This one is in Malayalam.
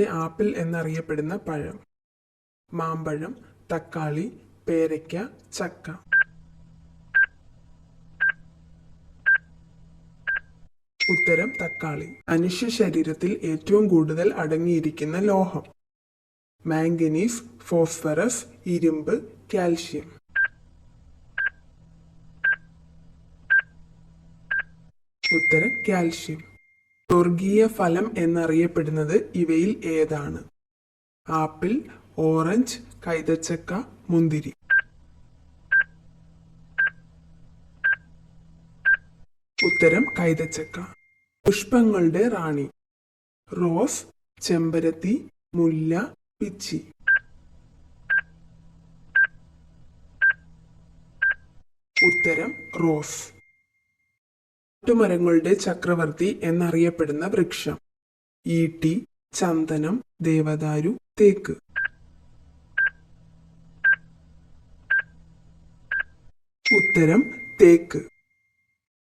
ആപ്പിൾ എന്നറിയപ്പെടുന്ന പഴം. മാമ്പഴം, തക്കാളി, പേരയ്ക്ക, ചക്ക. ഉത്തരം തക്കാളി. മനുഷ്യ ശരീരത്തിൽ ഏറ്റവും കൂടുതൽ അടങ്ങിയിരിക്കുന്ന ലോഹം. മാംഗനീസ്, ഫോസ്ഫറസ്, ഇരുമ്പ്, കാൽഷ്യം. ഉത്തരം കാൽഷ്യം. സ്വർഗീയ ഫലം എന്നറിയപ്പെടുന്നത് ഇവയിൽ ഏതാണ്? ആപ്പിൾ, ഓറഞ്ച്, കൈതച്ചക്ക, മുന്തിരി. ഉത്തരം കൈതച്ചക്ക. പുഷ്പങ്ങളുടെ റാണി. റോസ്, ചെമ്പരത്തി, മുല്ല, പിച്ചി. ഉത്തരം റോസ്. മരങ്ങളുടെ ചക്രവർത്തി എന്നറിയപ്പെടുന്ന വൃക്ഷം. ഈട്ടി, ചന്ദനം, ദേവദാരു, തേക്ക്. ഉത്തരം തേക്ക്.